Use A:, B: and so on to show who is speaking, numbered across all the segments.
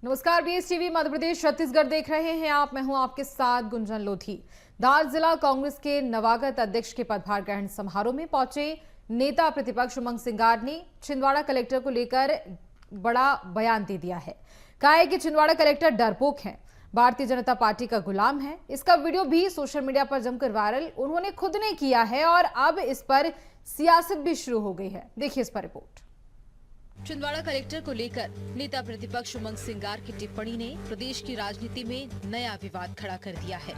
A: नमस्कार, बीएसटीवी मध्य प्रदेश छत्तीसगढ़ देख रहे हैं आप। मैं हूं आपके साथ गुंजन लोधी। धार जिला कांग्रेस के नवागत अध्यक्ष के पदभार ग्रहण समारोह में पहुंचे नेता प्रतिपक्ष उमंग सिंगार ने छिंदवाड़ा कलेक्टर को लेकर बड़ा बयान दे दिया है। कहा है कि छिंदवाड़ा कलेक्टर डरपोक है, भारतीय जनता पार्टी का गुलाम है। इसका वीडियो भी सोशल मीडिया पर जमकर वायरल उन्होंने खुद ने किया है और अब इस पर सियासत भी शुरू हो गई है। देखिए इस पर रिपोर्ट। छिंदवाड़ा कलेक्टर को लेकर नेता प्रतिपक्ष उमंग सिंगार की टिप्पणी ने प्रदेश की राजनीति में नया विवाद खड़ा कर दिया है।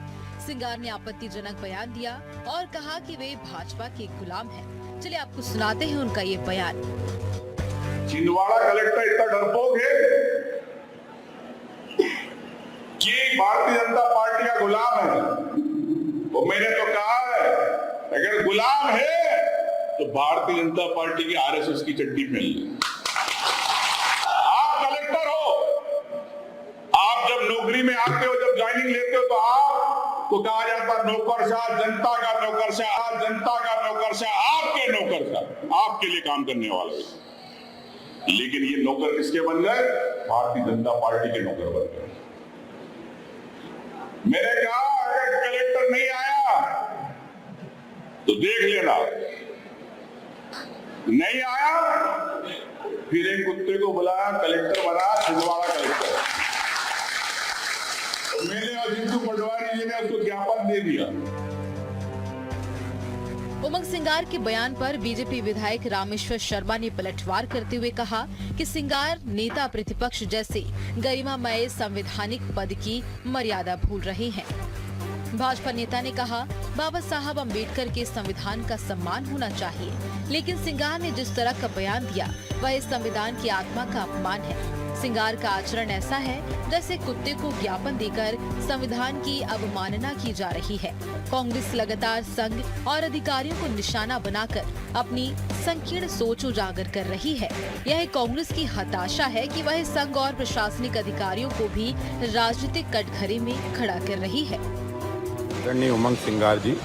A: सिंगार ने आपत्तिजनक बयान दिया और कहा कि वे भाजपा के गुलाम हैं। चलिए आपको सुनाते हैं उनका ये बयान।
B: छिंदवाड़ा कलेक्टर इतना डरपोक है कि भारतीय जनता पार्टी का गुलाम है। वो मैंने तो कहा है, अगर गुलाम है तो भारतीय जनता पार्टी की आरएसएस की चड्डी पहन ले। नौकरी में आते हो, जब ज्वाइनिंग लेते हो तो आपको कहा जाता नौकरशाह, जनता का नौकरशाह, जनता का नौकरशाह, आपके नौकरशाह, आपके लिए काम करने वाले। लेकिन ये नौकर किसके बन गए? भारतीय जनता पार्टी के नौकर बन गए। मैंने कहा अगर कलेक्टर नहीं आया तो देख लेना, नहीं आया फिर एक कुत्ते को बुलाया, कलेक्टर बना छिंदवाड़ा कलेक्टर। मैंने और जिंदू पटवारी जी ने उसको ज्ञापन दे दिया।
A: उमंग सिंगार के बयान पर बीजेपी विधायक रामेश्वर शर्मा ने पलटवार करते हुए कहा कि सिंगार नेता प्रतिपक्ष जैसे गरिमामय संवैधानिक पद की मर्यादा भूल रहे हैं। भाजपा नेता ने कहा बाबा साहब अम्बेडकर के संविधान का सम्मान होना चाहिए, लेकिन सिंगार ने जिस तरह का बयान दिया वह इस संविधान की आत्मा का अपमान है। सिंगार का आचरण ऐसा है जैसे कुत्ते को ज्ञापन देकर संविधान की अवमानना की जा रही है। कांग्रेस लगातार संघ और अधिकारियों को निशाना बनाकर अपनी संकीर्ण सोच उजागर कर रही है। यह कांग्रेस की हताशा है कि वह संघ और प्रशासनिक अधिकारियों को भी राजनीतिक कटघरे में खड़ा कर रही है।
C: उमंग सिंगार जी,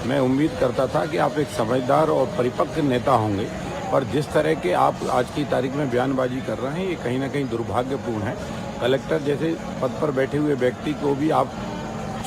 C: मैं उम्मीद करता था कि आप एक समझदार और परिपक्व नेता होंगे, पर जिस तरह के आप आज की तारीख में बयानबाजी कर रहे हैं ये कहीं ना कहीं दुर्भाग्यपूर्ण है। कलेक्टर जैसे पद पर बैठे हुए व्यक्ति को भी आप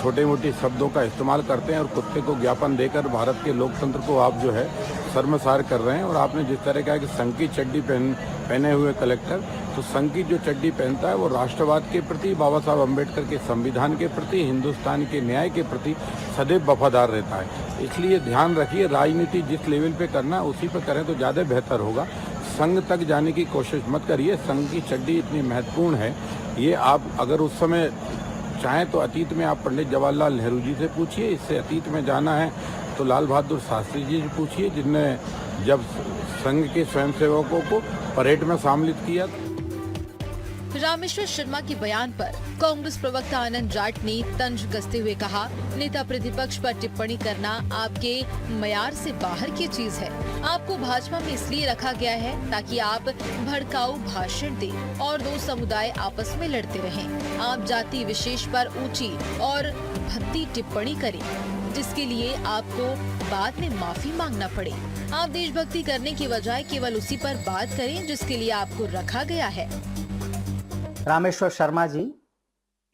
C: छोटे मोटे शब्दों का इस्तेमाल करते हैं और कुत्ते को ज्ञापन देकर भारत के लोकतंत्र को आप जो है शर्मसार कर रहे हैं। और आपने जिस तरह कहा कि संघ की चड्डी पहने हुए कलेक्टर, तो संघ की जो चड्डी पहनता है वो राष्ट्रवाद के प्रति, बाबा साहब अम्बेडकर के संविधान के प्रति, हिंदुस्तान के न्याय के प्रति सदैव वफादार रहता है। इसलिए ध्यान रखिए, राजनीति जिस लेवल पे करना है उसी पे करें तो ज़्यादा बेहतर होगा। संघ तक जाने की कोशिश मत करिए। संघ की चड्डी इतनी महत्वपूर्ण है, ये आप अगर उस समय चाहें तो अतीत में आप पंडित जवाहरलाल नेहरू जी से पूछिए। इससे अतीत में जाना है तो लाल बहादुर शास्त्री जी से पूछिए, जिनने जब संघ के स्वयंसेवकों को परेड में शामिल किया।
A: रामेश्वर शर्मा के बयान पर कांग्रेस प्रवक्ता आनंद जाट ने तंज कसते हुए कहा, नेता प्रतिपक्ष पर टिप्पणी करना आपके मयार से बाहर की चीज है। आपको भाजपा में इसलिए रखा गया है ताकि आप भड़काऊ भाषण दें और दो समुदाय आपस में लड़ते रहें। आप जाति विशेष पर ऊंची और भद्दी टिप्पणी करें, जिसके लिए आपको बाद में माफी मांगना पड़े। आप देशभक्ति करने की बजाय केवल उसी पर बात करें जिसके लिए आपको रखा गया है।
D: रामेश्वर शर्मा जी,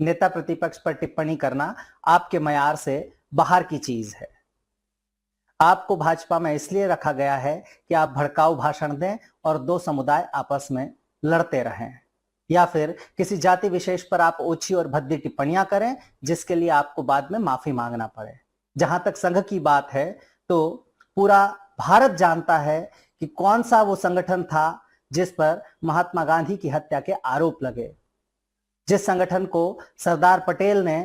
D: नेता प्रतिपक्ष पर टिप्पणी करना आपके मयार से बाहर की चीज है। आपको भाजपा में इसलिए रखा गया है कि आप भड़काऊ भाषण दें और दो समुदाय आपस में लड़ते रहें, या फिर किसी जाति विशेष पर आप ओछी और भद्दी टिप्पणियां करें जिसके लिए आपको बाद में माफी मांगना पड़े। जहां तक संघ की बात है तो पूरा भारत जानता है कि कौन सा वो संगठन था जिस पर महात्मा गांधी की हत्या के आरोप लगे, जिस संगठन को सरदार पटेल ने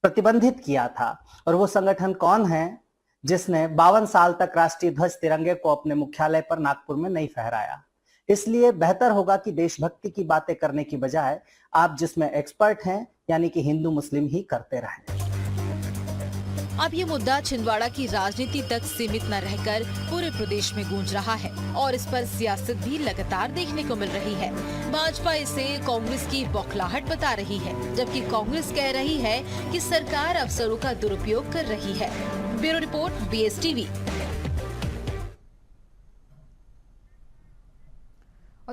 D: प्रतिबंधित किया था। और वो संगठन कौन है जिसने 52 साल तक राष्ट्रीय ध्वज तिरंगे को अपने मुख्यालय पर नागपुर में नहीं फहराया। इसलिए बेहतर होगा कि देशभक्ति की बातें करने की बजाय आप जिसमें एक्सपर्ट हैं यानी कि हिंदू मुस्लिम ही करते रहें।
A: अब ये मुद्दा छिंदवाड़ा की राजनीति तक सीमित न रहकर पूरे प्रदेश में गूंज रहा है और इस पर सियासत भी लगातार देखने को मिल रही है। भाजपा इसे कांग्रेस की बौखलाहट बता रही है, जबकि कांग्रेस कह रही है कि सरकार अवसरों का दुरुपयोग कर रही है। Bureau report, BSTV.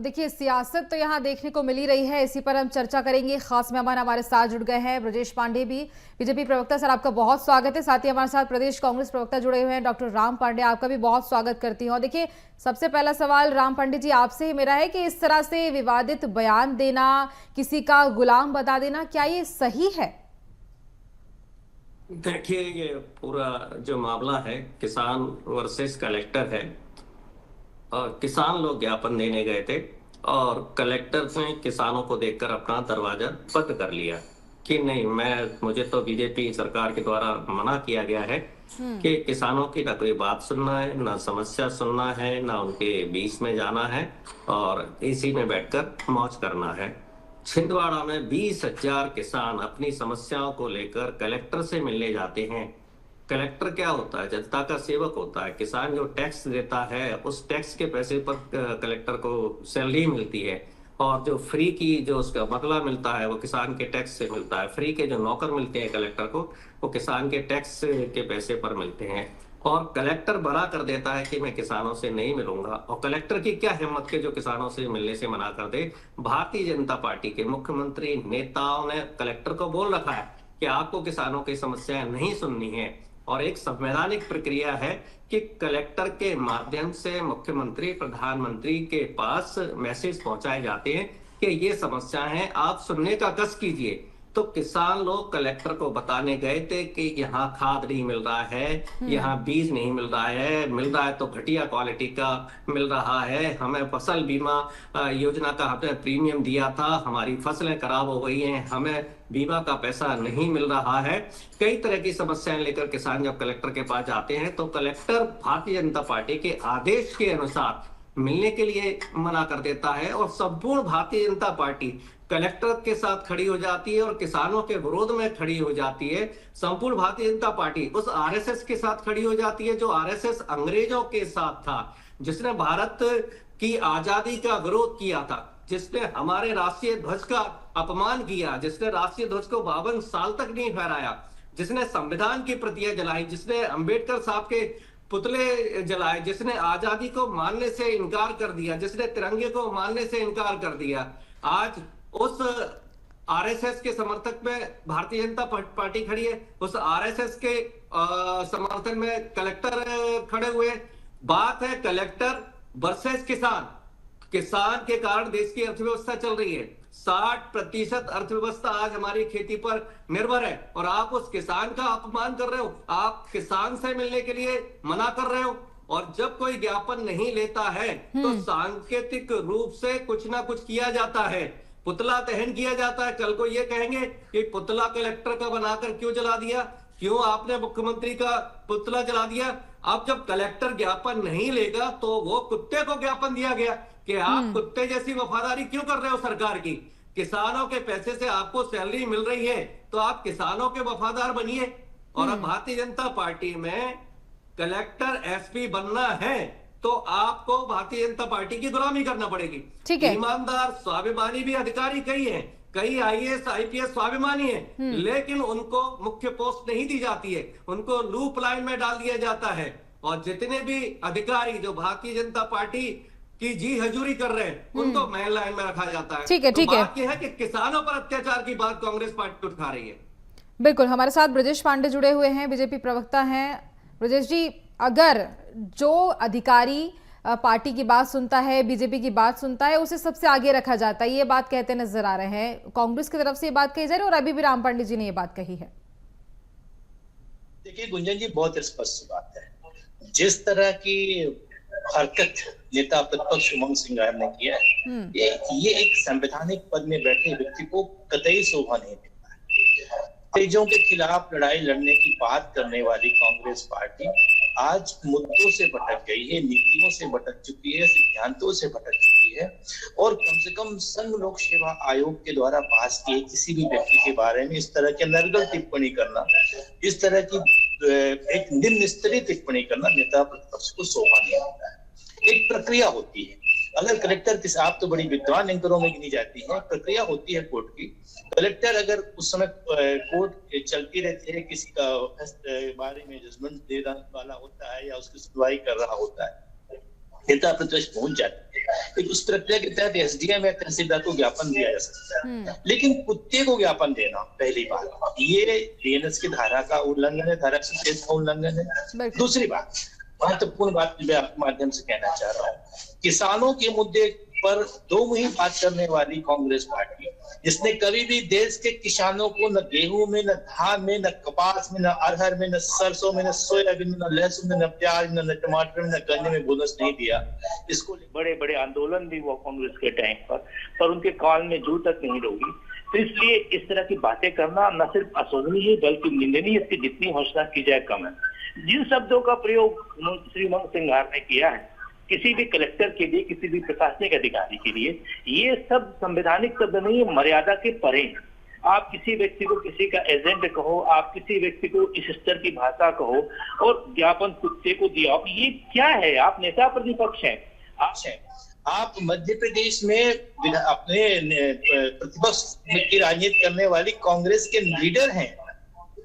E: और देखिए सियासत तो यहाँ देखने को मिल ही रही है, इसी पर हम चर्चा करेंगे। खास मेहमान हमारे साथ जुड़ गए हैं ब्रजेश पांडे भी, बीजेपी प्रवक्ता। सर आपका बहुत स्वागत है। साथ ही हमारे साथ प्रदेश कांग्रेस प्रवक्ता जुड़े हुए हैं डॉक्टर राम पांडे, आपका भी बहुत स्वागत करती हूँ। और देखिए सबसे पहला सवाल राम पांडे जी आपसे ही मेरा है कि इस तरह से विवादित बयान देना, किसी का गुलाम बता देना, क्या ये सही है?
F: देखिए ये पूरा जो मामला है किसान वर्सेस कलेक्टर है। और किसान लोग ज्ञापन देने गए थे और कलेक्टर ने किसानों को देखकर अपना दरवाजा बंद कर लिया कि नहीं, मुझे तो बीजेपी सरकार के द्वारा मना किया गया है कि किसानों की ना कोई बात सुनना है, ना समस्या सुनना है, ना उनके बीच में जाना है और इसी में बैठकर मौज करना है। छिंदवाड़ा में 20,000 किसान अपनी समस्याओं को लेकर कलेक्टर से मिलने जाते हैं। कलेक्टर क्या होता है? जनता का सेवक होता है। किसान जो टैक्स देता है उस टैक्स के पैसे पर कलेक्टर को सैलरी मिलती है और जो फ्री की जो उसका बदला मिलता है वो किसान के टैक्स से मिलता है। फ्री के जो नौकर मिलते हैं कलेक्टर को वो किसान के टैक्स के पैसे पर मिलते हैं। और कलेक्टर बड़ा कर देता है कि मैं किसानों से नहीं मिलूंगा। और कलेक्टर की क्या हिम्मत के जो किसानों से मिलने से मना कर दे। भारतीय जनता पार्टी के मुख्यमंत्री नेताओं ने कलेक्टर को बोल रखा है कि आपको किसानों की समस्याएं नहीं सुननी है और एक संवैधानिक प्रक्रिया है कि कलेक्टर के माध्यम से मुख्यमंत्री प्रधानमंत्री के पास मैसेज पहुंचाए जाते हैं कि ये समस्या है, आप सुनने का कस कीजिए। तो किसान लोग कलेक्टर को बताने गए थे कि यहाँ खाद नहीं मिल रहा है, यहाँ बीज नहीं मिल रहा है तो घटिया क्वालिटी का मिल रहा है। हमें फसल बीमा योजना का हमने प्रीमियम दिया था, हमारी फसलें खराब हो गई हैं, हमें बीमा का पैसा नहीं मिल रहा है। कई तरह की समस्याएं लेकर किसान जब कलेक्टर के पास जाते हैं तो कलेक्टर भारतीय जनता पार्टी के आदेश के अनुसार मिलने के लिए मना कर देता है और संपूर्ण भारतीय जनता पार्टी कलेक्टर के साथ खड़ी हो जाती है और किसानों के विरोध में खड़ी हो जाती है। संपूर्ण भारतीय जनता पार्टी उस आरएसएस के साथ खड़ी हो जाती है जो आरएसएस अंग्रेजों के साथ था, जिसने भारत की आजादी का विरोध किया था, जिसने हमारे राष्ट्रीय ध्वज का अपमान किया, जिसने राष्ट्रीय ध्वज को 52 साल तक नहीं फहराया, जिसने संविधान की प्रतियां जलाई, जिसने अंबेडकर साहब के पुतले जलाए, जिसने आजादी को मानने से इनकार कर दिया, जिसने तिरंगे को मानने से इनकार कर दिया। आज उस आरएसएस के समर्थक में भारतीय जनता पार्टी खड़ी है, उस आरएसएस के समर्थन में कलेक्टर खड़े हुए। बात है कलेक्टर वर्सेस किसान। किसान के कारण देश की अर्थव्यवस्था चल रही है। 60% अर्थव्यवस्था आज हमारी खेती पर निर्भर है और आप उस किसान का अपमान कर रहे हो। आप किसान से मिलने के लिए मना कर रहे हो और जब कोई ज्ञापन नहीं लेता है तो सांकेतिक रूप से कुछ ना कुछ किया जाता है, पुतला दहन किया जाता है। कल को ये कहेंगे कि पुतला कलेक्टर का बनाकर क्यों जला दिया, क्यों आपने मुख्यमंत्री का पुतला जला दिया। अब जब कलेक्टर ज्ञापन नहीं लेगा तो वो कुत्ते को ज्ञापन दिया गया कि आप कुत्ते जैसी वफादारी क्यों कर रहे हो सरकार की। किसानों के पैसे से आपको सैलरी मिल रही है तो आप किसानों के वफादार बनिए। और अब भारतीय जनता पार्टी में कलेक्टर एसपी बनना है तो आपको भारतीय जनता पार्टी की गुलामी करना पड़ेगी।
E: ठीक है।
F: ईमानदार स्वाभिमानी भी अधिकारी कई हैं, कई आईएएस आईपीएस स्वाभिमानी हैं, लेकिन उनको मुख्य पोस्ट नहीं दी जाती है, उनको लूप लाइन में डाल दिया जाता है। और जितने भी अधिकारी जो भारतीय जनता पार्टी की जी हजूरी कर रहे हैं उनको मेन लाइन में रखा जाता है।
E: ठीक है, ठीक है।
F: बात यह है कि किसानों पर अत्याचार की बात कांग्रेस पार्टी उठा रही है।
E: बिल्कुल, हमारे साथ ब्रजेश पांडे जुड़े हुए हैं, बीजेपी प्रवक्ता हैं। ब्रजेश जी, अगर जो अधिकारी पार्टी की बात सुनता है, बीजेपी की बात सुनता है, उसे सबसे आगे रखा जाता है, ये बात कहते नजर आ रहे हैं, कांग्रेस की तरफ से ये बात कही जा रही है और अभी भी राम पांडे जी ने ये बात कही है।
G: देखिए गुंजन जी, बहुत स्पष्ट बात है। जिस तरह की हरकत नेता प्रतिपक्ष उमंग सिंगार ने किया है, ये एक संवैधानिक पद में बैठे व्यक्ति को कतई शोभा नहीं देता है। तेजों के खिलाफ लड़ाई लड़ने की बात करने वाली कांग्रेस पार्टी आज मुद्दों से भटक गई है, नीतियों से भटक चुकी है, सिद्धांतों से भटक चुकी है। और कम से कम संघ लोक सेवा आयोग के द्वारा पास किए किसी भी व्यक्ति के बारे में इस तरह के नर्गल टिप्पणी करना, इस तरह की एक निम्न स्तरीय टिप्पणी करना नेता प्रतिपक्ष को शोभा नहीं देता है। एक प्रक्रिया होती है। अगर कलेक्टर किसी, आप तो बड़ी विद्वान एंकरों में गिनी जाती है, प्रक्रिया होती है कोर्ट की। कलेक्टर अगर उस समय कोर्ट चलती रहती है, किसी का बारे में जजमेंट देने वाला होता है या उसकी सुनवाई कर रहा होता है, नेता प्रतिपक्ष पहुंच जाते हैं, एक उस प्रक्रिया के तहत एसडीएम या तहसीलदार को ज्ञापन दिया जा सकता है। लेकिन कुत्ते को ज्ञापन देना पहली बात, ये बीएनएस की धारा का उल्लंघन है, धारा 106 का उल्लंघन है। दूसरी बात, महत्वपूर्ण बात मैं आपके माध्यम से कहना चाह रहा हूँ, किसानों के मुद्दे पर दो मुहिम बात करने वाली कांग्रेस पार्टी, जिसने कभी भी देश के किसानों को न गेहूं में, न धान में, न कपास में, न अरहर में, न सरसों में, न सोयाबीन में, न लहसुन में, न प्याज में, न टमाटर में, न गन्ने में बोनस नहीं दिया। इसको बड़े बड़े आंदोलन भी हुआ कांग्रेस के टाइम पर उनके काल में जू तक नहीं रोकी। तो इसलिए इस तरह की बातें करना न सिर्फ अशोभनीय बल्कि निंदनीय, इसकी जितनी हौसला की जाए कम है। जिन शब्दों का प्रयोग श्री उमंग सिंघार ने किया है किसी भी कलेक्टर के लिए, किसी भी प्रशासनिक अधिकारी के लिए, ये सब संवैधानिक शब्द नहीं, मर्यादा के परे। आप किसी व्यक्ति को किसी का एजेंट कहो, आप किसी व्यक्ति को इस स्तर की भाषा कहो और ज्ञापन कुत्ते को दिया, ये क्या है? आप नेता प्रतिपक्ष हैं। आप मध्य प्रदेश में अपने प्रतिपक्ष की राजनीति करने वाली कांग्रेस के लीडर हैं।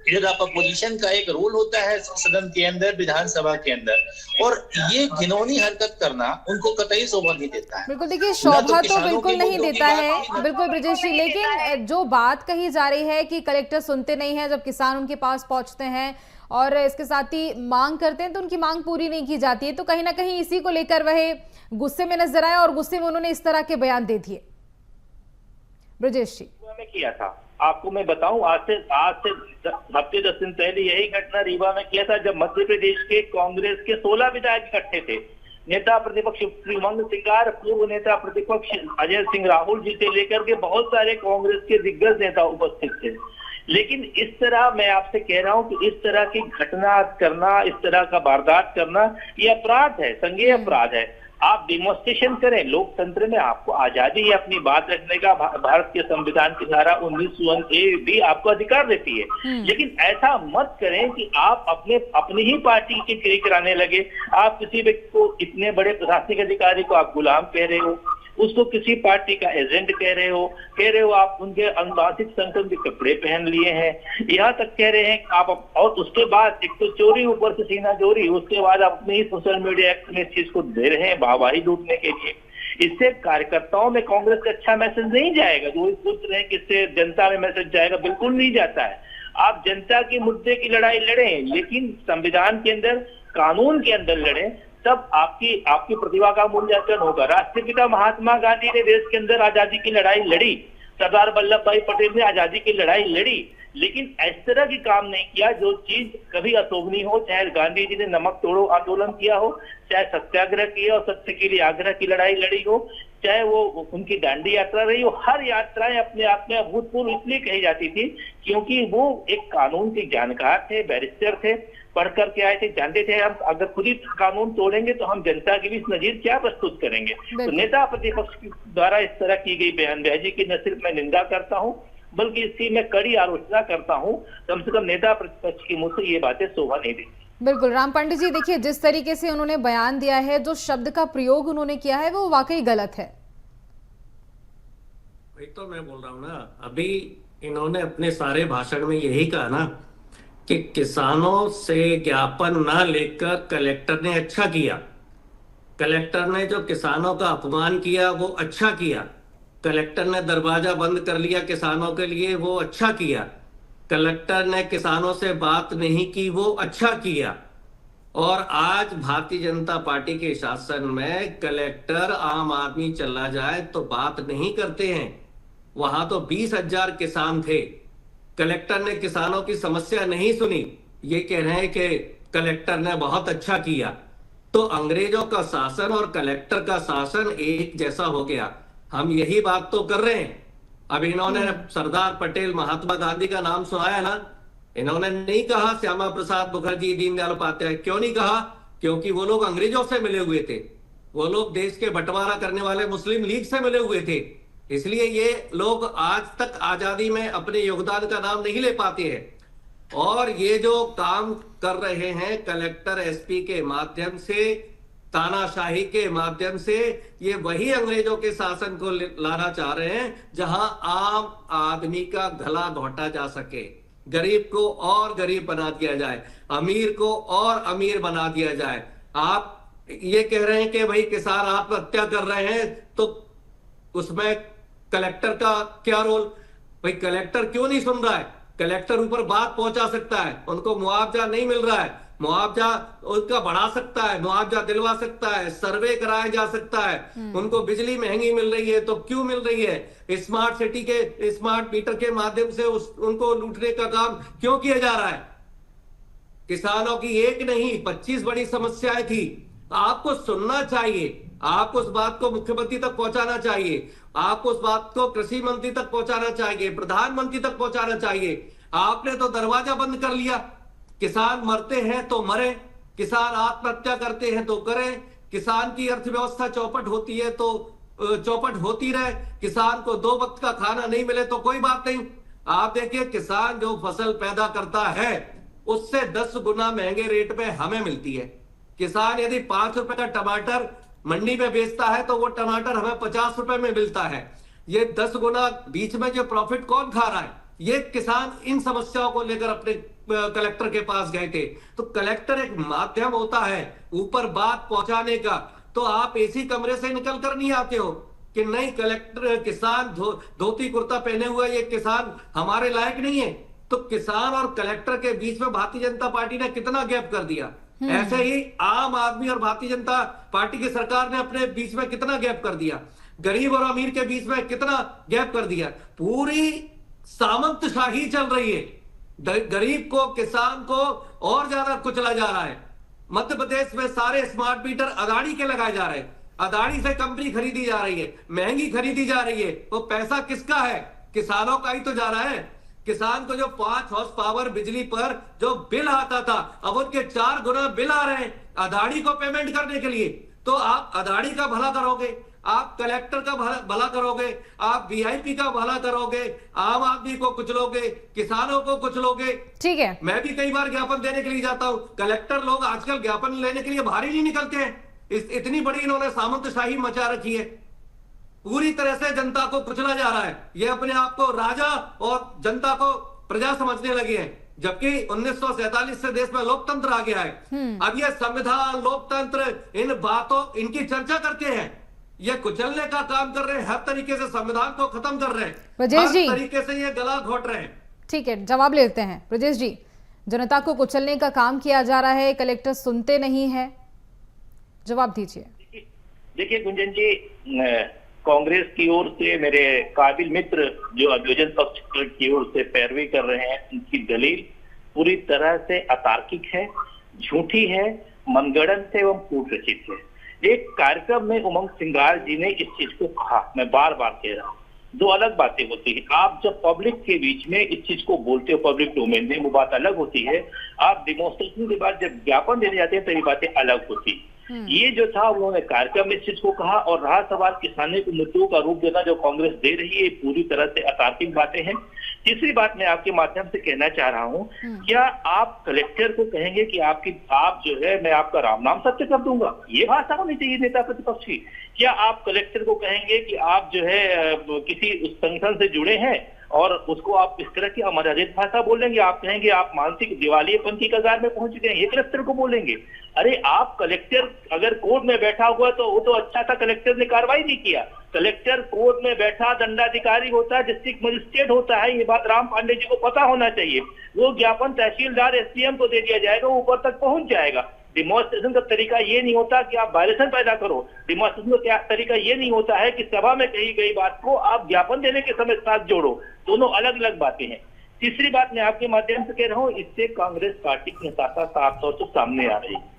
G: लीडर ऑफ अपोजिशन का एक रोल होता है सदन के अंदर, विधानसभा के अंदर, और ये घिनौनी हरकत करना उनको कतई शोभा नहीं देता है।
E: बिल्कुल, देखिए शोभा तो बिल्कुल नहीं देता है, बिल्कुल ब्रजेश जी, लेकिन जो बात कही जा रही है कि कलेक्टर सुनते नहीं है जब किसान उनके पास पहुंचते हैं और इसके साथ ही मांग करते हैं तो उनकी मांग पूरी नहीं की जाती है, तो कहीं ना कहीं इसी को लेकर वह गुस्से में नजर आए और गुस्से में उन्होंने इस तरह के बयान दे दिए। ब्रजेश जी,
G: मैं किया था, आपको मैं बताऊं, आज से हफ्ते 10 दिन पहले यही घटना रीवा में किया था, जब मध्य प्रदेश के कांग्रेस के 16 विधायक इकट्ठे थे। नेता प्रतिपक्ष श्री उमंग सिंघार, पूर्व नेता प्रतिपक्ष अजय सिंह राहुल जी से लेकर के बहुत सारे कांग्रेस के दिग्गज नेता उपस्थित थे। लेकिन इस तरह मैं आपसे कह रहा हूं कि इस तरह की घटना करना, इस तरह का वारदात करना, ये अपराध है, संज्ञेय अपराध है। आप डिमोन्स्ट्रेशन करें, लोकतंत्र में आपको आजादी है अपनी बात रखने का, भारत के संविधान की धारा 19 भी आपको अधिकार देती है। लेकिन ऐसा मत करें कि आप अपनी ही पार्टी के क्रिया कराने लगे। आप किसी व्यक्ति को, इतने बड़े प्रशासनिक अधिकारी को आप गुलाम कह रहे हो, उसको किसी पार्टी का एजेंट कह रहे हो आप उनके अनुवांशिक संगठन के कपड़े पहन लिए हैं, यहाँ तक कह रहे हैं आप, और उसके बाद एक तो चोरी, ऊपर से सीना चोरी, उसके बाद आप अपने ही सोशल मीडिया एक्ट में इस चीज को दे रहे हैं वाहवाही लूटने के लिए। इससे कार्यकर्ताओं में कांग्रेस का अच्छा मैसेज नहीं जाएगा। जो सोच रहे हैं कि इससे जनता में मैसेज जाएगा, बिल्कुल नहीं जाता है। आप जनता के मुद्दे की लड़ाई लड़ें, लेकिन संविधान के अंदर, कानून के अंदर लड़ें, तब आपकी प्रतिभा का मूल्यांकन होगा। राष्ट्रपिता महात्मा गांधी ने देश के अंदर आजादी की लड़ाई लड़ी, सरदार वल्लभ भाई पटेल ने आजादी की लड़ाई लड़ी, लेकिन इस तरह की काम नहीं किया जो चीज कभी अशोभनीय हो। चाहे गांधी जी ने नमक तोड़ो आंदोलन किया हो, चाहे सत्याग्रह किया और सत्य के लिए आग्रह की लड़ाई लड़ी हो, चाहे वो उनकी दांडी यात्रा रही हो, हर यात्राएं अपने आप में अभूतपूर्व इसलिए कही जाती थी क्योंकि वो एक कानून के जानकार थे, बैरिस्टर थे, पढ़ करके आए थे, जानते थे हम अगर खुद ही कानून तोड़ेंगे तो हम जनता के बीच नजीर क्या प्रस्तुत करेंगे। तो नेता प्रतिपक्ष द्वारा इस तरह की गई बयानबाजी की न सिर्फ मैं निंदा करता हूं, बल्कि इसकी मैं कड़ी आलोचना करता हूं। कम से कम नेता प्रतिपक्ष की मुंह से ये बातें शोभा नहीं दी।
E: बिल्कुल राम पंडित जी, देखिए जिस तरीके से उन्होंने बयान दिया है, जो शब्द का प्रयोग उन्होंने किया है वो वाकई गलत है।
F: वही तो मैं बोल रहा हूँ ना, अभी इन्होंने अपने सारे भाषण में यही कहा ना कि किसानों से ज्ञापन ना लेकर कलेक्टर ने अच्छा किया। कलेक्टर ने जो किसानों का अपमान किया वो अच्छा किया। कलेक्टर ने दरवाजा बंद कर लिया किसानों के लिए, वो अच्छा किया। कलेक्टर ने किसानों से बात नहीं की, वो अच्छा किया। और आज भारतीय जनता पार्टी के शासन में कलेक्टर आम आदमी चला जाए तो बात नहीं करते हैं। वहां तो 20,000 किसान थे, कलेक्टर ने किसानों की समस्या नहीं सुनी। ये कह रहे हैं कि कलेक्टर ने बहुत अच्छा किया। तो अंग्रेजों का शासन और कलेक्टर का शासन एक जैसा हो गया। हम यही बात तो कर रहे हैं। अब इन्होंने सरदार पटेल, महात्मा गांधी का नाम सुनाया ना, इन्होंने नहीं कहा श्यामा प्रसाद मुखर्जी, दीनदयाल उपाध्याय। क्यों नहीं कहा? क्योंकि वो लोग अंग्रेजों से मिले हुए थे, वो लोग देश के बंटवारा करने वाले मुस्लिम लीग से मिले हुए थे। इसलिए ये लोग आज तक आजादी में अपने योगदान का नाम नहीं ले पाते हैं। और ये जो काम कर रहे हैं कलेक्टर, एसपी के माध्यम से, तानाशाही के माध्यम से, ये वही अंग्रेजों के शासन को लाना चाह रहे हैं जहां आम आदमी का गला घोटा जा सके, गरीब को और गरीब बना दिया जाए, अमीर को और अमीर बना दिया जाए। आप ये कह रहे हैं कि भाई किसान आत्महत्या कर रहे हैं, तो उसमें कलेक्टर का क्या रोल? भाई कलेक्टर क्यों नहीं सुन रहा है? कलेक्टर ऊपर बात पहुंचा सकता है, उनको मुआवजा नहीं मिल रहा है, मुआवजा उनका बढ़ा सकता है, मुआवजा दिलवा सकता है, सर्वे कराया जा सकता है, उनको बिजली महंगी मिल रही है तो क्यों मिल रही है? स्मार्ट सिटी के स्मार्ट मीटर के माध्यम से उनको लूटने का काम क्यों किया जा रहा है? किसानों की एक नहीं 25 बड़ी समस्याएं थी। आपको सुनना चाहिए, आपको उस बात को मुख्यमंत्री तक पहुंचाना चाहिए, आपको उस बात को कृषि मंत्री तक पहुंचाना चाहिए, प्रधानमंत्री तक पहुंचाना चाहिए। आपने तो दरवाजा बंद कर लिया। किसान मरते हैं तो मरे, किसान आत्महत्या करते हैं तो करें, किसान की अर्थव्यवस्था चौपट होती है तो चौपट होती रहे, किसान को 2 वक्त का खाना नहीं मिले तो कोई बात नहीं। आप देखिए, किसान जो फसल पैदा करता है उससे 10 गुना महंगे रेट पे हमें मिलती है। किसान यदि 5 रुपए का टमाटर मंडी में बेचता है तो वो टमाटर हमें 50 रुपए में मिलता है। ये 10 गुना बीच में जो प्रॉफिट कौन खा रहा है? ये किसान इन समस्याओं को लेकर अपने कलेक्टर के पास गए थे। तो कलेक्टर एक माध्यम होता है ऊपर बात पहुंचाने का। तो आप एसी कमरे से निकल कर नहीं आते हो कि नहीं कलेक्टर किसान धोती कुर्ता पहने हुए ये किसान हमारे लायक नहीं है। तो किसान और कलेक्टर के बीच में भारतीय जनता पार्टी ने कितना गैप कर दिया। ऐसे ही आम आदमी और भारतीय जनता पार्टी की सरकार ने अपने बीच में कितना गैप कर दिया, गरीब और अमीर के बीच में कितना गैप कर दिया। पूरी सामंतशाही चल रही है, गरीब को किसान को और ज्यादा कुचला जा रहा है। मध्य प्रदेश में सारे स्मार्ट मीटर अदानी के लगाए जा रहे हैं, अदानी से कंपनी खरीदी जा रही है, महंगी खरीदी जा रही है। वो पैसा किसका है? किसानों का ही तो जा रहा है। किसान को जो 5 हॉर्स पावर बिजली पर जो बिल आता था, अब उनके 4 गुना बिल आ रहे हैं अदानी को पेमेंट करने के लिए। तो आप अदानी का भला करोगे, आप कलेक्टर का भला करोगे, आप वीआईपी का भला करोगे, आम आदमी को कुचलोगे, किसानों को कुचलोगे।
E: ठीक है,
F: मैं भी कई बार ज्ञापन देने के लिए जाता हूं, कलेक्टर लोग आजकल ज्ञापन लेने के लिए बाहर ही नहीं निकलते हैं। इतनी बड़ी इन्होंने सामंतशाही मचा रखी है, पूरी तरह से जनता को कुचला जा रहा है। ये अपने आप को राजा और जनता को प्रजा समझने लगे हैं, जबकि 1947 से देश में लोकतंत्र आ गया है। अब ये संविधान, लोकतंत्र, इन बातों इनकी चर्चा करते हैं, ये कुचलने का काम कर रहे हैं, हर तरीके से संविधान को खत्म कर रहे हैं,
E: ब्रजेश जी,
F: हर तरीके से ये गला घोट रहे हैं।
E: ठीक है, जवाब लेते हैं। ब्रजेश जी, जनता को कुचलने का काम किया जा रहा है, कलेक्टर सुनते नहीं है, जवाब दीजिए।
H: देखिए गुंजन जी, कांग्रेस की ओर से मेरे काबिल मित्र जो अभियोजन पक्ष की ओर से पैरवी कर रहे हैं, उनकी दलील पूरी तरह से अतार्किक है, झूठी है, मनगढ़ंत एवं कूट रचित है। एक कार्यक्रम में उमंग सिंगार जी ने इस चीज को कहा, मैं बार बार कह रहा हूँ, 2 अलग बातें होती है। आप जब पब्लिक के बीच में इस चीज को बोलते हो, पब्लिक डोमेन में, वो बात अलग होती है। आप डिमोन्स्ट्रेशन के बाद जब ज्ञापन देने जाते हैं तो ये बातें अलग होती है। ये जो था उन्होंने कार्यक्रम में इस चीज को कहा, और रहा सवाल किसानों को मुद्दों का रूप देना जो कांग्रेस दे रही है, पूरी तरह से अतार्किक बातें हैं। तीसरी बात मैं आपके माध्यम से कहना चाह रहा हूं, क्या आप कलेक्टर को कहेंगे कि आप जो है मैं आपका राम नाम सत्य कर दूंगा? ये भाषा होनी चाहिए नेता प्रतिपक्ष की। क्या आप कलेक्टर को कहेंगे कि आप जो है किसी उस संगठन से जुड़े हैं और उसको आप इस तरह की अमर्यादित भाषा बोलेंगे? आप कहेंगे आप मानसिक दिवालियेपन की कगार में पहुंच गए, ये कलेक्टर को बोलेंगे? अरे आप कलेक्टर अगर कोर्ट में बैठा हुआ तो वो तो अच्छा था, कलेक्टर ने कार्रवाई नहीं किया। कलेक्टर कोर्ट में बैठा दंडाधिकारी होता है, डिस्ट्रिक्ट मजिस्ट्रेट होता है, ये बात राम पांडे जी को पता होना चाहिए। वो ज्ञापन तहसीलदार एसडीएम को दे दिया जाएगा, वो ऊपर तक पहुंच जाएगा। डिमॉन्स्ट्रेशन का तरीका ये नहीं होता कि आप वायलेशन पैदा करो। डिमॉन्स्ट्रेशन का तरीका ये नहीं होता है कि सभा में कही गई बात को आप ज्ञापन देने के समय साथ जोड़ो। दोनों अलग अलग बातें हैं। तीसरी बात मैं आपके माध्यम से कह रहा हूं, इससे कांग्रेस पार्टी की हताशा साफ तौर से सामने आ रही है।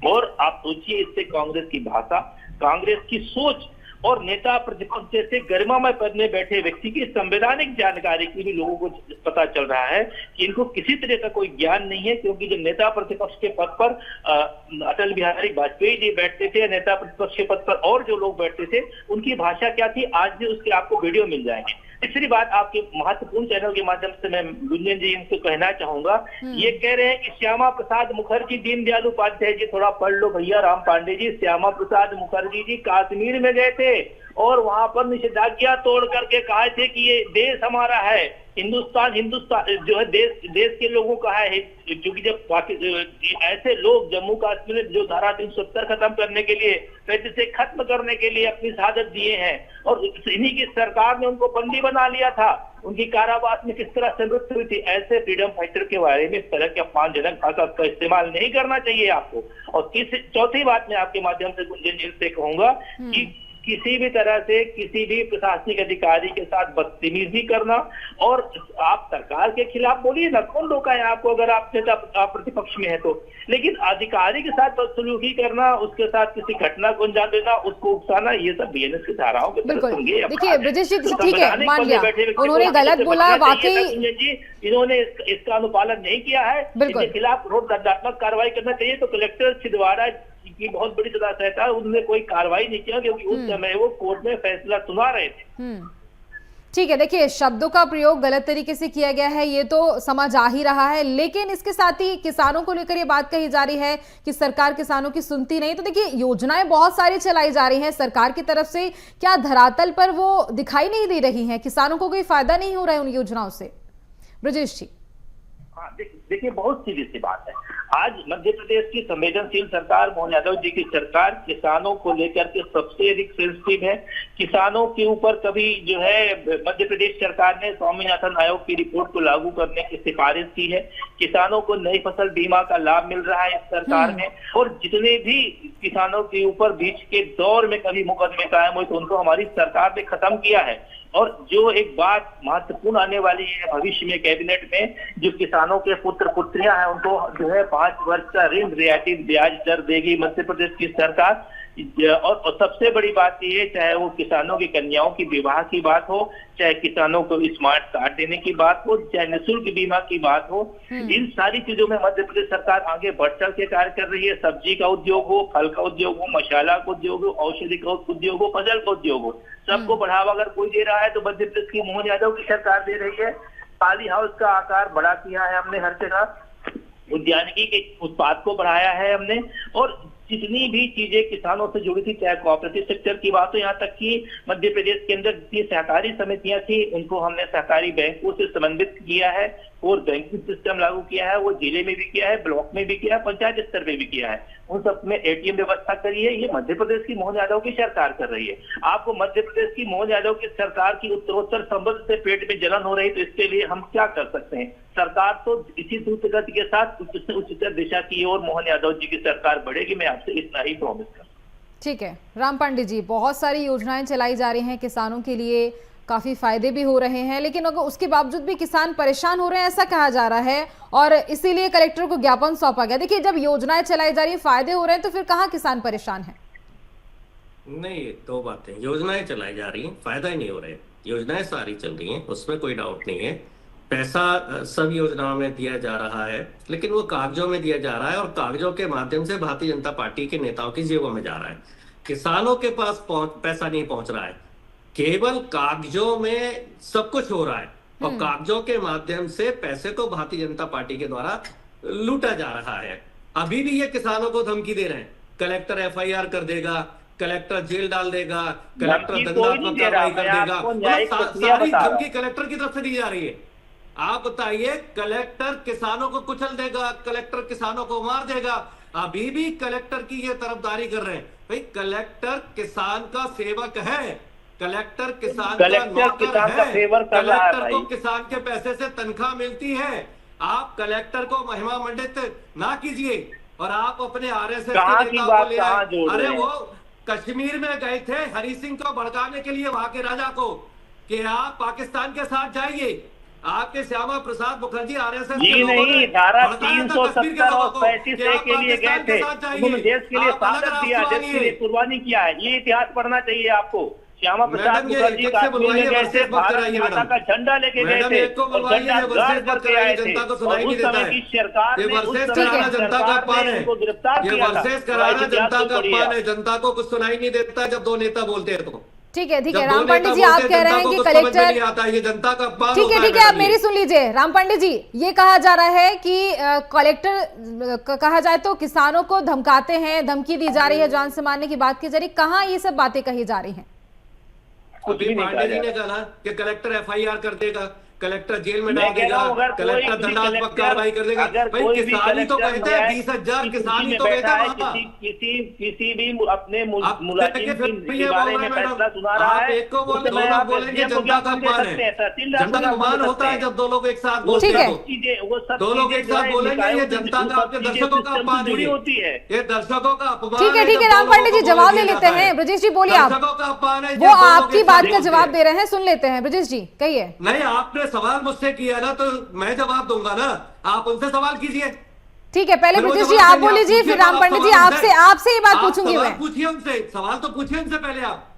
H: और आप सोचिए, इससे कांग्रेस की भाषा, कांग्रेस की सोच और नेता प्रतिपक्ष जैसे गरिमामय पद में बैठे व्यक्ति की संवैधानिक जानकारी की भी लोगों को पता चल रहा है कि इनको किसी तरह का कोई ज्ञान नहीं है। क्योंकि जब नेता प्रतिपक्ष के पद पर अटल बिहारी वाजपेयी जी बैठते थे, नेता प्रतिपक्ष के पद पर और जो लोग बैठते थे, उनकी भाषा क्या थी, आज भी उसके आपको वीडियो मिल जाएंगे। तीसरी बात, आपके महत्वपूर्ण चैनल के माध्यम से मैं गुंजन जी इनको कहना चाहूंगा, ये कह रहे हैं कि श्यामा प्रसाद मुखर्जी, दीनदयाल उपाध्याय जी, थोड़ा पढ़ लो भैया राम पांडे जी, श्यामा प्रसाद मुखर्जी जी कश्मीर में गए थे और वहां पर निषेधाज्ञा तोड़ करके कहे थे कि ये देश हमारा है, हिंदुस्तान जो है देश के लोगों का है। क्योंकि जब ऐसे लोग जम्मू कश्मीर में जो धारा 370 खत्म करने के लिए, से खत्म करने के लिए अपनी शहादत दिए हैं, और इन्हीं की सरकार ने उनको बंदी बना लिया था, उनकी कारावास में किस तरह से मृत्यु हुई थी, ऐसे फ्रीडम फाइटर के बारे में इस तरह के अपमानजनक भाषा का इस्तेमाल नहीं करना चाहिए आपको। और चौथी बात मैं आपके माध्यम से गुंजन जी से कहूंगा कि किसी भी तरह से किसी भी प्रशासनिक अधिकारी के साथ बदतमीजी करना, और आप सरकार के खिलाफ बोलिए ना, कौन रोका है आपको अगर आप प्रतिपक्ष में है तो, लेकिन अधिकारी के साथ बदसलूकी करना, उसके साथ किसी घटना को अंजाम देना, उसको उकसाना, ये सब बीएनएस की धाराओं के तहत होंगे।
E: देखिए ब्रजेश जी, ठीक है, मान लिया उन्होंने गलत बोला, वाकई
H: इन्होंने इसका अनुपालन नहीं किया है, इनके खिलाफ दंडात्मक कार्रवाई करना चाहिए। तो कलेक्टर छिंदवाड़ा की बहुत बड़ी सजा सहता है, उन्होंने कोई कार्रवाई नहीं किया क्योंकि उस समय वो कोर्ट में फैसला सुना रहे थे।
E: ठीक है, देखिए शब्दों का प्रयोग गलत तरीके से किया गया है, ये तो समझ आ ही रहा है, लेकिन इसके साथ ही किसानों को लेकर ये बात कही जा रही है कि सरकार किसानों की सुनती नहीं। तो देखिए योजनाएं बहुत सारी चलाई जा रही हैं सरकार की तरफ से, क्या धरातल पर वो दिखाई नहीं दे रही हैं? किसानों को कोई फायदा नहीं हो रहा है उन योजनाओं से? ब्रजेश जी।
H: हाँ, देखिए बहुत सीधी सी बात है। आज मध्य प्रदेश की संवेदनशील सरकार, मोहन यादव जी की सरकार किसानों को लेकर के सबसे अधिक सेंसिटिव है। किसानों के ऊपर कभी जो है मध्य प्रदेश सरकार ने स्वामीनाथन आयोग की रिपोर्ट को लागू करने की सिफारिश की है। किसानों को नई फसल बीमा का लाभ मिल रहा है इस सरकार में, और जितने भी किसानों के ऊपर बीच के दौर में कभी मुकदमे कायम हुए तो उनको हमारी सरकार ने खत्म किया है। और जो एक बात महत्वपूर्ण आने वाली है भविष्य में कैबिनेट में, जो किसानों के पुत्र पुत्रियां हैं उनको जो है 5 वर्ष का ऋण रियायती ब्याज दर देगी मध्य प्रदेश की सरकार। और सबसे बड़ी बात ये है, चाहे वो किसानों की कन्याओं की विवाह की बात हो, चाहे किसानों को स्मार्ट कार्ड देने की बात हो, चाहे निःशुल्क बीमा की बात हो, इन सारी चीजों में मध्य प्रदेश सरकार आगे बढ़ चढ़ के कार्य कर रही है। सब्जी का उद्योग हो, फल का उद्योग हो, मसाला का उद्योग हो, औषधि का उद्योग हो, फसल का उद्योग हो, सबको बढ़ावा अगर कोई दे रहा है तो मध्य प्रदेश की मोहन यादव की सरकार दे रही है। पाली हाउस का आकार बड़ा किया है हमने हर जगह, उद्यानिकी के उत्पाद को बढ़ाया है हमने, और जितनी भी चीजें किसानों से जुड़ी थी, चाहे कोऑपरेटिव सेक्टर की बात हो, यहाँ तक कि मध्य प्रदेश के अंदर जितनी सहकारी समितियां थी उनको हमने सहकारी बैंकों से समन्वित किया है, और बैंकिंग सिस्टम लागू किया है। वो जिले में भी किया है, ब्लॉक में भी किया है, पंचायत स्तर पे भी किया है। उन सब में एटीएम व्यवस्था करी है। ये मध्य प्रदेश की मोहन यादव की सरकार कर रही है। आपको मध्य प्रदेश की मोहन यादव की सरकार की उत्तरोत्तर संबंध से पेट में जलन हो रही, तो इसके लिए हम क्या कर सकते हैं? सरकार तो इसी द्रुत गति के साथ उच्चतर दिशा की ओर मोहन यादव जी की सरकार बढ़ेगी। मैं आपसे इतना ही प्रॉमिस करता हूं।
E: ठीक है राम पांडे जी, बहुत सारी योजनाएं चलाई जा रही हैं किसानों के लिए, काफी फायदे भी हो रहे हैं, लेकिन अगर उसके बावजूद भी किसान परेशान हो रहे हैं ऐसा कहा जा रहा है, और इसीलिए कलेक्टर को ज्ञापन सौंपा गया। देखिए जब योजनाएं चलाई जा रही है, फायदे हो रहे हैं, तो फिर कहाँ किसान परेशान है?
F: नहीं, दो बातें, योजनाएं चलाई जा रही हैं, फायदा ही नहीं हो रहा है। योजनाएं सारी चल रही हैं, उसमें कोई डाउट नहीं है। पैसा सब योजनाओं में दिया जा रहा है, लेकिन वो कागजों में दिया जा रहा है, और कागजों के माध्यम से भारतीय जनता पार्टी के नेताओं की जेबों में जा रहा है। किसानों के पास पैसा नहीं पहुंच रहा है, केवल कागजों में सब कुछ हो रहा है, और कागजों के माध्यम से पैसे को भारतीय जनता पार्टी के द्वारा लूटा जा रहा है। अभी भी ये किसानों को धमकी दे रहे हैं, कलेक्टर एफआईआर कर देगा, कलेक्टर जेल डाल देगा, कलेक्टर दंडात्मक कार्रवाई कर देगा, सारी धमकी कलेक्टर की तरफ से दी जा रही है। आप बताइए, कलेक्टर किसानों को कुचल देगा, कलेक्टर किसानों को मार देगा, अभी भी कलेक्टर की ये तरफदारी कर रहे हैं। भाई कलेक्टर किसान का सेवक है, कलेक्टर किसान का नौकर है, कलेक्टर को किसान के पैसे से तनख्वाह मिलती है। आप कलेक्टर को महिमा मंडित ना कीजिए, और आप अपने आरएसएस के नेता को ले आए। अरे वो कश्मीर में गए थे हरि सिंह को भड़काने के लिए, वहां के राजा को, कि आप पाकिस्तान के साथ जाइए। आपके श्यामा प्रसाद मुखर्जी आरएसएस
H: जी नहीं, धारा 370 और 35 के लिए गए थे, उन्होंने देश के लिए शहादत दिया, देश के लिए कुर्बानी किया है। ये इतिहास पढ़ना चाहिए आपको। श्यामा प्रसाद मुखर्जी कश्मीर में गए थे, भारत माता का झंडा लेके गए थे, और झंडा गाड़ करके आए थे, और उस समय की सरकार ने
F: जनता का अपमान है,
H: उनको गिरफ्तार किया था।
F: जनता का अपमान है, जनता को कुछ सुनाई नहीं देता जब दो नेता बोलते हैं तो।
E: ठीक है राम पांडे जी, आप कह रहे हैं कि कलेक्टर
F: आता है, ये जनता का अपमान।
E: ठीक है आप मेरी सुन लीजिए राम पांडे जी, ये कहा जा रहा है कि कलेक्टर कहा जाए तो किसानों को धमकाते हैं, धमकी दी जा रही है, जान से मारने की बात की जा रही है। कहाँ ये सब बातें कही जा रही हैं?
G: कुछ भी नहीं
F: पांडे जी ने कहा कि कलेक्टर FIR कर देगा, कलेक्टर जेल में डाल देगा, कलेक्टर दंडात्मक कार्रवाई कर देगा। भाई किसान ही तो कहते हैं 20,000 किसान ही तो कहते हैं
G: किसी भी अपने मुलाजिम के बारे में फैसला सुना रहा है।
F: एक को बोलेंगे जनता का अपमान है, जनता का अपमान होता है जब दो लोग एक साथ बोलते हैं, दो लोग एक साथ बोलेंगे ये जनता का, आपके दर्शकों का अपमान होती है, ये दर्शकों का अपमान।
E: ठीक है राम पांडे जी जवाब ले लेते हैं। ब्रजेश जी बोलिए, आप
F: दर्शकों का अपमान है,
E: वो आपकी बात का जवाब दे रहे हैं, सुन लेते हैं। ब्रजेश जी कहिए।
F: नहीं, आपने सवाल मुझसे किया ना तो मैं जवाब दूंगा ना, आप उनसे सवाल कीजिए।
E: ठीक है, पहले ब्रजेश जी आप बोल लीजिए, फिर राम पंडित जी आपसे ही बात पूछूंगी मैं।
F: पूछिए उनसे, सवाल तो पूछिए उनसे पहले आप।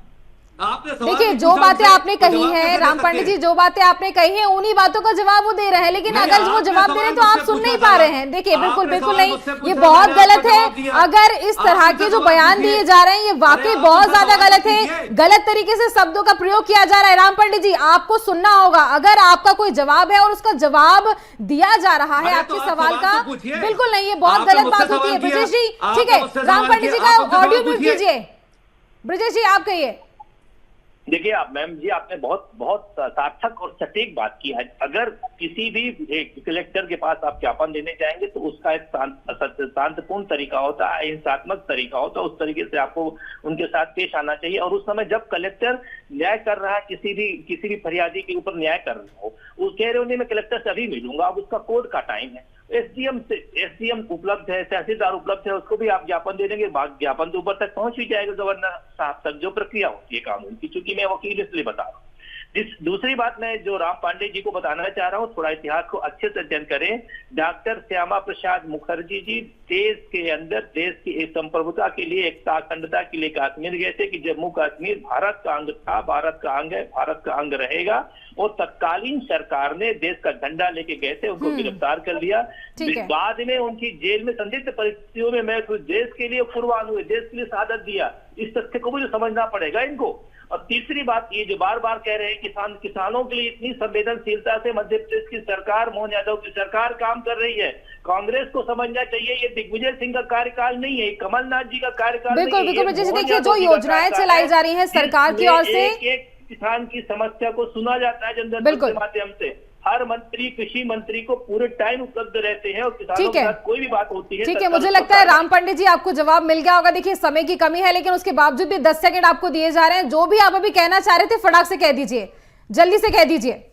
E: देखिए जो बातें आपने कही हैं राम पंडित जी, जो बातें आपने कही हैं उन्हीं बातों का जवाब वो दे रहे हैं, लेकिन अगर वो जवाब दे रहे हैं तो आप सुन नहीं पा रहे हैं। देखिए बिल्कुल नहीं, ये बहुत गलत है। अगर इस तरह के जो बयान दिए जा रहे हैं ये वाकई बहुत ज्यादा गलत है, गलत तरीके से शब्दों का प्रयोग किया जा रहा है। राम पंडित जी आपको सुनना होगा, अगर आपका कोई जवाब है और उसका जवाब दिया जा रहा है आपके सवाल का, बिल्कुल नहीं, ये बहुत गलत बात होती है। ब्रजेश जी ठीक है, राम पंडित जी का ऑडियो म्यूट कीजिए। ब्रजेश जी आप कहिए।
H: देखिए मैम जी, आपने बहुत सार्थक और सटीक बात की है। अगर किसी भी कलेक्टर के पास आप ज्ञापन देने जाएंगे तो उसका एक शांतिपूर्ण तरीका होता है, हिंसात्मक तरीका होता है, उस तरीके से आपको उनके साथ पेश आना चाहिए। और उस समय जब कलेक्टर न्याय कर रहा है, किसी भी फरियादी के ऊपर न्याय कर रहा हो, वो कह रहे मैं कलेक्टर से अभी मिलूंगा, अब उसका कोर्ट का टाइम है, एसडीएम उपलब्ध है, तहसीलदार उपलब्ध है, उसको भी आप ज्ञापन दे देंगे, ज्ञापन तो ऊपर तक पहुंच भी जाएगा गवर्नर साहब तक, जो प्रक्रिया होती है कानून की, चूंकि मैं वकील इसलिए बता रहा हूँ। दूसरी बात मैं जो राम पांडे जी को बताना चाह रहा हूँ, थोड़ा इतिहास को अच्छे से अध्ययन करें। डॉक्टर श्यामा प्रसाद मुखर्जी जी देश के अंदर देश की एक संप्रभुता के लिए, एकता अखंडता के लिए कश्मीर गए थे कि जम्मू कश्मीर भारत का अंग था, भारत का अंग है, भारत का अंग रहेगा। और तत्कालीन सरकार ने देश का झंडा लेके गए थे, उनको गिरफ्तार कर लिया। बाद में उनकी जेल में संदिग्ध परिस्थितियों में मैं देश के लिए कुर्बान हुए, देश के लिए शहादत दिया, इस तथ्य को भी समझना पड़ेगा इनको। और तीसरी बात ये जो बार बार कह रहे हैं किसानों के लिए इतनी संवेदनशीलता से मध्य प्रदेश की सरकार, मोहन यादव की सरकार काम कर रही है। कांग्रेस को समझना चाहिए ये दिग्विजय सिंह का कार्यकाल नहीं है, कमलनाथ जी का कार्यकाल नहीं है।
E: बिल्कुल जैसे देखिए जो योजनाएं चलाई जा रही है सरकार की ओर से,
H: एक किसान की समस्या को सुना जाता है जनता के माध्यम से। हर मंत्री, कृषि मंत्री को पूरे टाइम उपलब्ध रहते हैं और किसानों के साथ कोई भी बात होती है।
E: ठीक है, मुझे लगता है राम पंडित जी आपको जवाब मिल गया होगा। देखिए समय की कमी है, लेकिन उसके बावजूद भी 10 सेकंड आपको दिए जा रहे हैं। जो भी आप अभी कहना चाह रहे थे फटाक से कह दीजिए, जल्दी से कह दीजिए।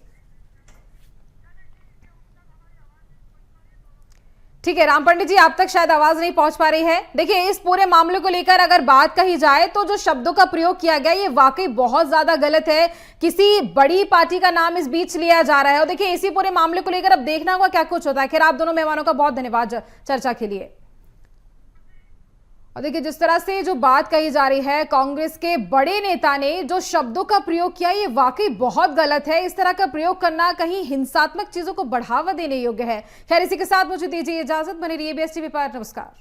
E: ठीक है राम पंडित जी, आप तक शायद आवाज नहीं पहुंच पा रही है। देखिए इस पूरे मामले को लेकर अगर बात कही जाए तो जो शब्दों का प्रयोग किया गया ये वाकई बहुत ज्यादा गलत है। किसी बड़ी पार्टी का नाम इस बीच लिया जा रहा है और देखिए इसी पूरे मामले को लेकर अब देखना होगा क्या कुछ होता है। खैर आप दोनों मेहमानों का बहुत धन्यवाद चर्चा के लिए। और देखिए जिस तरह से जो बात कही जा रही है, कांग्रेस के बड़े नेता ने जो शब्दों का प्रयोग किया ये वाकई बहुत गलत है। इस तरह का प्रयोग करना कहीं हिंसात्मक चीजों को बढ़ावा देने योग्य है। खैर इसी के साथ मुझे दीजिए इजाजत, बने रहिए ABS टीवी पर। नमस्कार।